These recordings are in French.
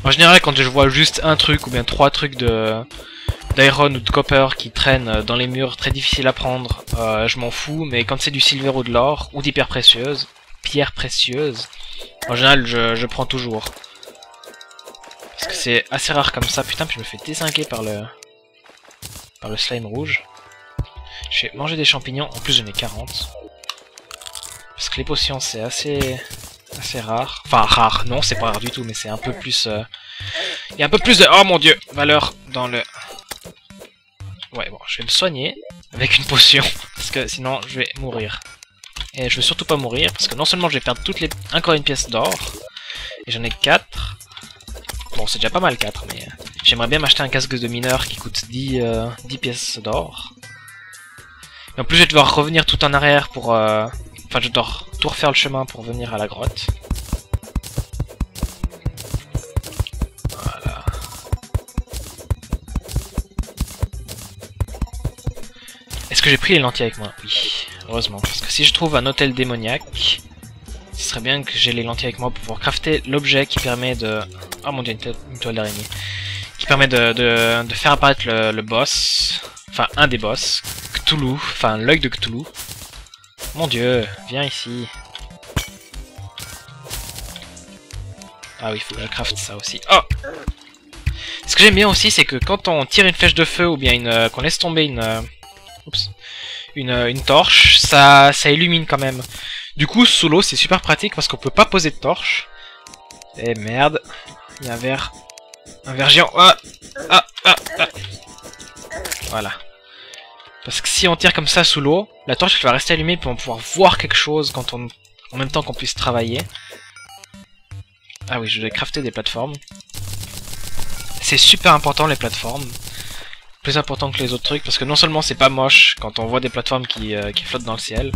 En général, quand je vois juste un truc ou bien 3 trucs d'iron ou de copper qui traînent dans les murs, très difficile à prendre, je m'en fous. Mais quand c'est du silver ou de l'or, ou d'hyper précieuse, pierre précieuse, en général, je prends toujours. Parce que c'est assez rare comme ça. Putain, puis je me fais dézinguer par le slime rouge. J'ai mangé des champignons, en plus j'en ai 40. Parce que les potions c'est assez rare. Enfin rare, non c'est pas rare du tout, mais c'est un peu plus... Il y a un peu plus de... Oh mon dieu, valeur dans le... Ouais bon, je vais me soigner avec une potion, parce que sinon je vais mourir. Et je veux surtout pas mourir, parce que non seulement je vais perdre encore une pièce d'or, et j'en ai 4. Bon c'est déjà pas mal 4, mais... J'aimerais bien m'acheter un casque de mineur qui coûte 10 pièces d'or. Et en plus je vais devoir revenir tout en arrière pour... Enfin je dois tout refaire le chemin pour venir à la grotte. Voilà. Est-ce que j'ai pris les lentilles avec moi? Oui, heureusement. Parce que si je trouve un hôtel démoniaque, ce serait bien que j'ai les lentilles avec moi pour pouvoir crafter l'objet qui permet de... Oh mon dieu, une toile d'araignée. Qui permet de faire apparaître le boss. Enfin, un des boss. Cthulhu. Enfin, l'œil de Cthulhu. Mon dieu, viens ici. Ah oui, il faut que je craft ça aussi. Oh! Ce que j'aime bien aussi, c'est que quand on tire une flèche de feu ou bien qu'on laisse tomber une torche, ça illumine quand même. Du coup, sous l'eau, c'est super pratique parce qu'on peut pas poser de torche. Eh merde, il y a un verre géant. Ah, ah, ah, ah. Voilà. Parce que si on tire comme ça sous l'eau, la torche elle va rester allumée pour pouvoir voir quelque chose quand en même temps qu'on puisse travailler. Ah oui, je vais crafter des plateformes. C'est super important les plateformes. Plus important que les autres trucs parce que non seulement c'est pas moche quand on voit des plateformes qui flottent dans le ciel.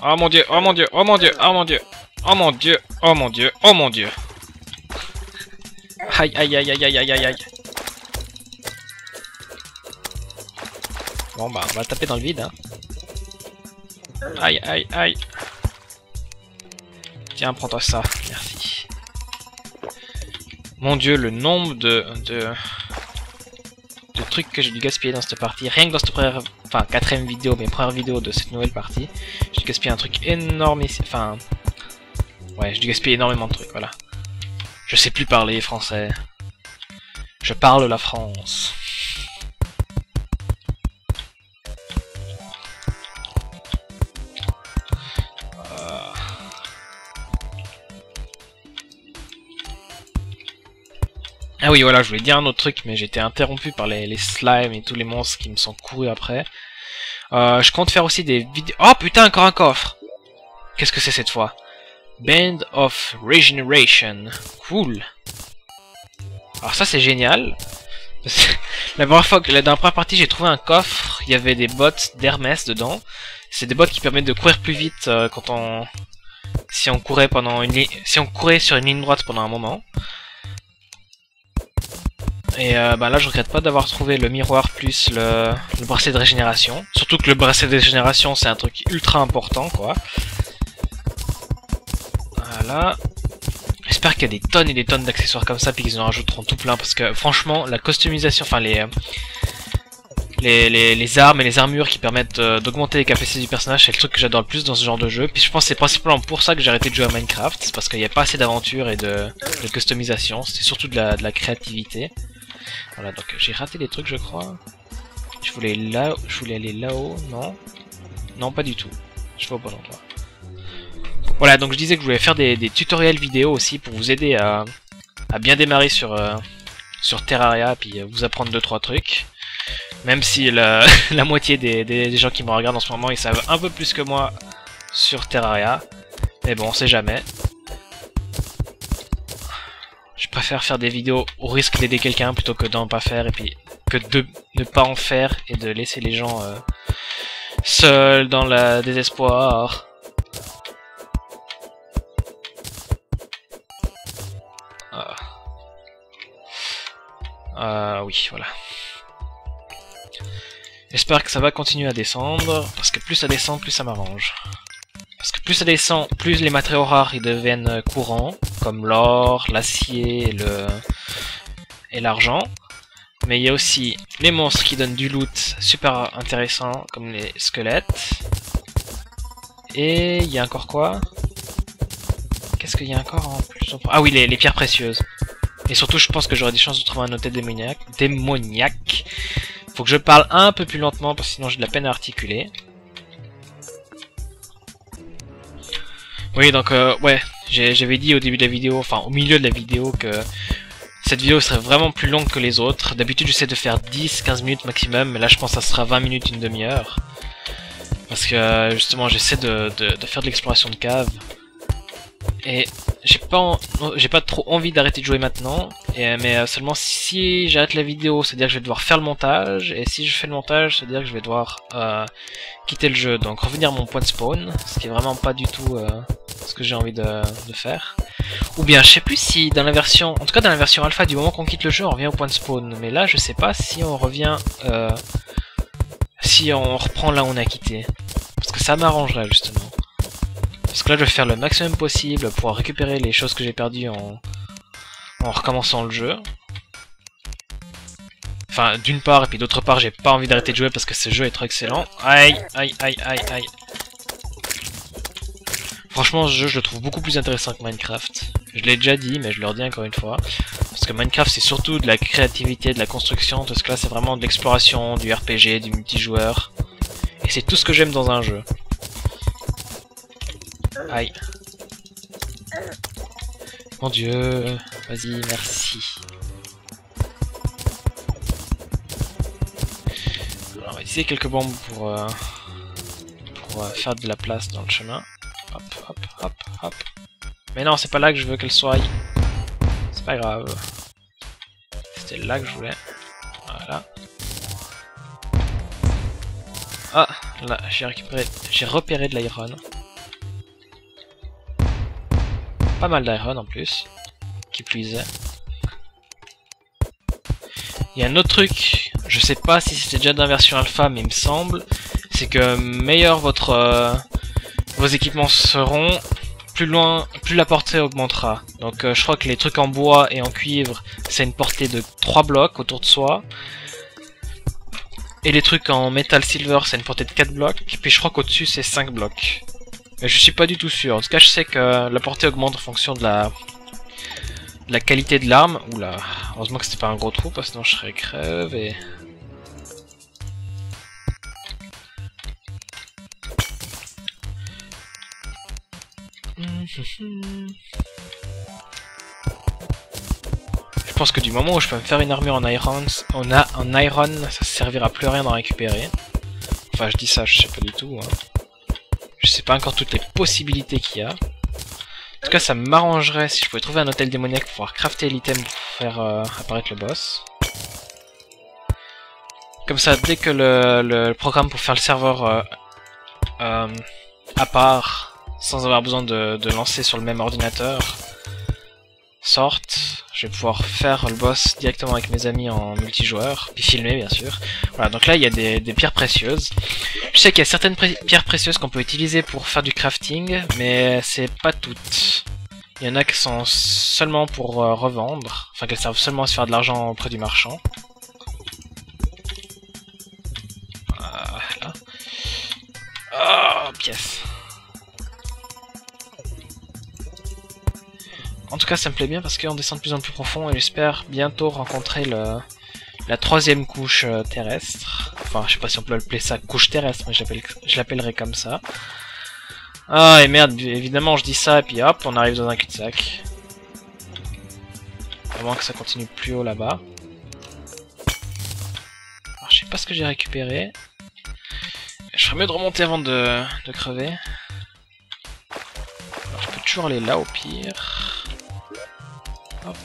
Oh mon dieu, oh mon dieu, oh mon dieu, oh mon dieu, oh mon dieu, oh mon dieu, oh mon dieu. Aïe aïe aïe aïe aïe aïe aïe aïe. Bon bah on va taper dans le vide hein. Aïe aïe aïe. Tiens prends-toi ça, merci. Mon dieu le nombre de trucs que j'ai dû gaspiller dans cette partie. Rien que dans cette première... Enfin 4ème vidéo, mais première vidéo de cette nouvelle partie. J'ai dû gaspiller un truc énorme ici. Enfin... Ouais j'ai dû gaspiller énormément de trucs, voilà. Je sais plus parler français. Je parle la France. Ah oui voilà, je voulais dire un autre truc, mais j'ai été interrompu par les slimes et tous les monstres qui me sont courus après. Je compte faire aussi des vidéos... Oh putain, encore un coffre! Qu'est-ce que c'est cette fois? Band of Regeneration. Cool. Alors ça c'est génial. La première fois que, dans la première partie j'ai trouvé un coffre, il y avait des bottes d'Hermès dedans. C'est des bottes qui permettent de courir plus vite quand on... Si on courait sur une ligne droite pendant un moment. Et bah là je regrette pas d'avoir trouvé le miroir plus le bracelet de régénération. Surtout que le bracelet de régénération c'est un truc ultra important quoi. Voilà. J'espère qu'il y a des tonnes et des tonnes d'accessoires comme ça puis qu'ils en rajouteront tout plein parce que franchement la customisation, enfin les armes et les armures qui permettent d'augmenter les capacités du personnage, c'est le truc que j'adore le plus dans ce genre de jeu. Puis je pense que c'est principalement pour ça que j'ai arrêté de jouer à Minecraft, c'est parce qu'il n'y a pas assez d'aventure et de customisation, c'était surtout de la créativité. Voilà, donc j'ai raté des trucs je crois. Je voulais aller là-haut, non? Non, pas du tout. Je vais au bon endroit. Voilà, donc je disais que je voulais faire des tutoriels vidéo aussi pour vous aider à bien démarrer sur Terraria, puis vous apprendre 2-3 trucs. Même si la moitié des gens qui me regardent en ce moment, ils savent un peu plus que moi sur Terraria. Mais bon, on sait jamais. Je préfère faire des vidéos au risque d'aider quelqu'un plutôt que d'en pas faire, et puis que de ne pas en faire et de laisser les gens seuls dans le désespoir. Oui, voilà. J'espère que ça va continuer à descendre, parce que plus ça descend, plus ça m'arrange. Parce que plus ça descend, plus les matériaux rares ils deviennent courants. comme l'or, l'acier et l'argent. Mais il y a aussi les monstres qui donnent du loot super intéressant, comme les squelettes. Et il y a encore quoi? Qu'est-ce qu'il y a encore en plus? Ah oui, les pierres précieuses. Et surtout, je pense que j'aurai des chances de trouver un hôtel démoniaque. Faut que je parle un peu plus lentement, parce que sinon j'ai de la peine à articuler. Oui, donc ouais, j'avais dit au début de la vidéo, enfin au milieu de la vidéo, que cette vidéo serait vraiment plus longue que les autres. D'habitude j'essaie de faire 10-15 minutes maximum, mais là je pense que ça sera 20 minutes, une demi-heure. Parce que justement j'essaie de faire de l'exploration de cave. Et j'ai pas trop envie d'arrêter de jouer maintenant, mais seulement si j'arrête la vidéo, c'est-à-dire que je vais devoir faire le montage, et si je fais le montage, c'est-à-dire que je vais devoir quitter le jeu, donc revenir à mon point de spawn, ce qui est vraiment pas du tout ce que j'ai envie de faire. Ou bien, je sais plus si dans la version, en tout cas dans la version alpha, du moment qu'on quitte le jeu, on revient au point de spawn, mais là je sais pas si on revient, si on reprend là où on a quitté, parce que ça m'arrangerait justement. Parce que là je vais faire le maximum possible pour récupérer les choses que j'ai perdues en recommençant le jeu. Enfin, d'une part, et puis d'autre part, j'ai pas envie d'arrêter de jouer parce que ce jeu est trop excellent. Aïe, aïe, aïe, aïe, aïe. Franchement, ce jeu, je le trouve beaucoup plus intéressant que Minecraft. Je l'ai déjà dit, mais je le redis encore une fois. Parce que Minecraft, c'est surtout de la créativité, de la construction, parce que là, c'est vraiment de l'exploration, du RPG, du multijoueur. Et c'est tout ce que j'aime dans un jeu. Aïe. Mon dieu. Vas-y, merci. Alors, on va utiliser quelques bombes pour faire de la place dans le chemin. Hop, hop, hop, hop. Mais non, c'est pas là que je veux qu'elle soit. C'est pas grave. C'était là que je voulais. Voilà. Ah, là, j'ai repéré de l'iron. Pas mal d'iron en plus, qui plus est. Il y a un autre truc, je sais pas si c'était déjà dans la version alpha, mais il me semble, c'est que meilleur vos équipements seront, plus la portée augmentera. Donc je crois que les trucs en bois et en cuivre, c'est une portée de 3 blocs autour de soi. Et les trucs en métal silver, c'est une portée de 4 blocs. Puis je crois qu'au-dessus, c'est 5 blocs. Mais je suis pas du tout sûr. En tout cas, je sais que la portée augmente en fonction de la qualité de l'arme. Oula, heureusement que c'était pas un gros trou, parce que sinon je serais crevé. Je pense que du moment où je peux me faire une armure en iron, ça servira plus à rien d'en récupérer. Enfin, je dis ça, je sais pas du tout. Hein. Je sais pas encore toutes les possibilités qu'il y a. En tout cas, ça m'arrangerait si je pouvais trouver un hôtel démoniaque pour pouvoir crafter l'item pour faire apparaître le boss. Comme ça, dès que le programme pour faire le serveur à part, sans avoir besoin de lancer sur le même ordinateur, sorte, je vais pouvoir faire le boss directement avec mes amis en multijoueur, puis filmer bien sûr. Voilà, donc là il y a des pierres précieuses. Je sais qu'il y a certaines pierres précieuses qu'on peut utiliser pour faire du crafting, mais c'est pas toutes. Il y en a qui sont seulement pour revendre, enfin qu'elles servent seulement à se faire de l'argent auprès du marchand. Voilà. Oh, pièce. En tout cas, ça me plaît bien parce qu'on descend de plus en plus profond et j'espère bientôt rencontrer la troisième couche terrestre. Enfin, je sais pas si on peut appeler ça couche terrestre, mais je l'appellerai comme ça. Ah, et merde, évidemment, je dis ça et puis hop, on arrive dans un cul-de-sac. À moins que ça continue plus haut là-bas. Alors, je sais pas ce que j'ai récupéré. Je ferais mieux de remonter avant de crever. Alors, je peux toujours aller là au pire. Hop.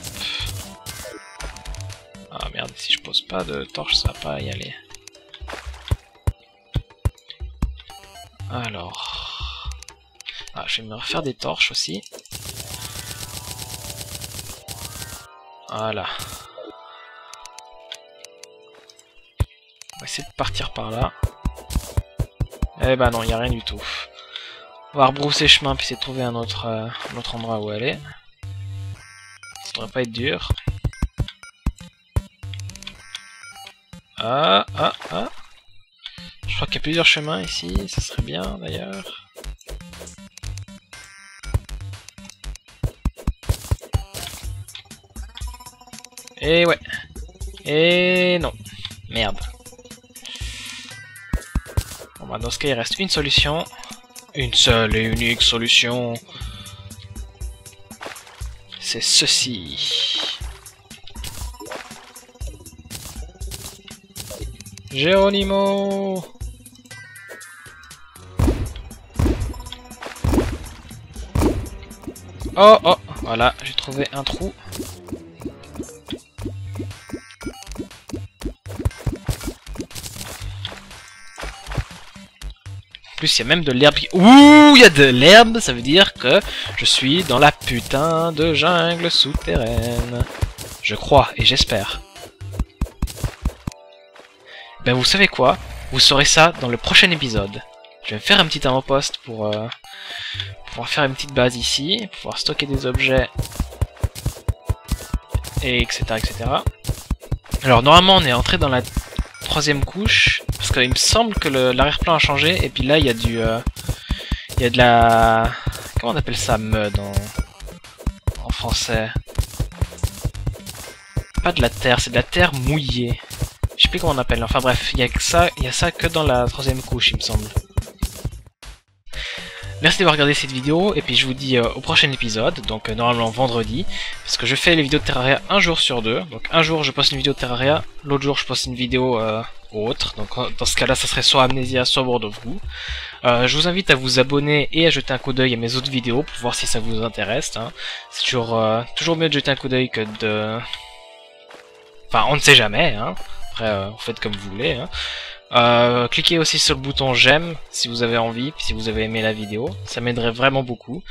Ah merde, si je pose pas de torche, ça va pas y aller. Alors... Ah, je vais me refaire des torches aussi. Voilà. On va essayer de partir par là. Eh ben non, il n'y a rien du tout. On va rebrousser chemin puis essayer de trouver un autre endroit où aller. Ça devrait pas être dur. Ah. Je crois qu'il y a plusieurs chemins ici, ça serait bien d'ailleurs. Et ouais. Et non. Merde. Bon bah dans ce cas il reste une solution. Une seule et unique solution. C'est ceci. Geronimo. Oh, voilà, j'ai trouvé un trou. En plus, il y a même de l'herbe. Ouh, il y a de l'herbe, ça veut dire que je suis dans la putain de jungle souterraine. Je crois et j'espère. Ben vous savez quoi? Vous saurez ça dans le prochain épisode. Je vais faire un petit avant-poste pour pouvoir faire une petite base ici, pouvoir stocker des objets, et etc. Alors normalement on est entré dans la 3ème couche, parce qu'il me semble que l'arrière-plan a changé, et puis là il y a du... il y a de la... Comment on appelle ça, mud en français? Pas de la terre, c'est de la terre mouillée. Je sais plus comment on appelle, enfin bref, il y a ça que dans la 3ème couche il me semble. Merci d'avoir regardé cette vidéo, et puis je vous dis au prochain épisode, donc normalement vendredi, parce que je fais les vidéos de Terraria un jour sur deux, donc un jour je poste une vidéo de Terraria, l'autre jour je poste une vidéo autre, donc dans ce cas là ça serait soit Amnesia, soit World of Goo. Je vous invite à vous abonner et à jeter un coup d'œil à mes autres vidéos pour voir si ça vous intéresse, hein. C'est toujours mieux de jeter un coup d'œil que de... Enfin on ne sait jamais, hein. Après vous faites comme vous voulez, hein. Cliquez aussi sur le bouton j'aime si vous avez envie, si vous avez aimé la vidéo, ça m'aiderait vraiment beaucoup.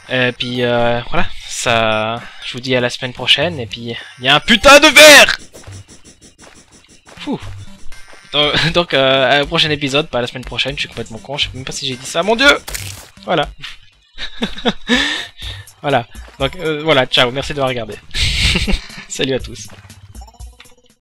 Et puis voilà, ça, je vous dis à la semaine prochaine, et puis il y a un putain de verre. Fou. Donc au prochain épisode, pas à la semaine prochaine, je suis complètement con, je sais même pas si j'ai dit ça, mon dieu. Voilà. Voilà, donc voilà, ciao, merci d'avoir regardé. Salut à tous.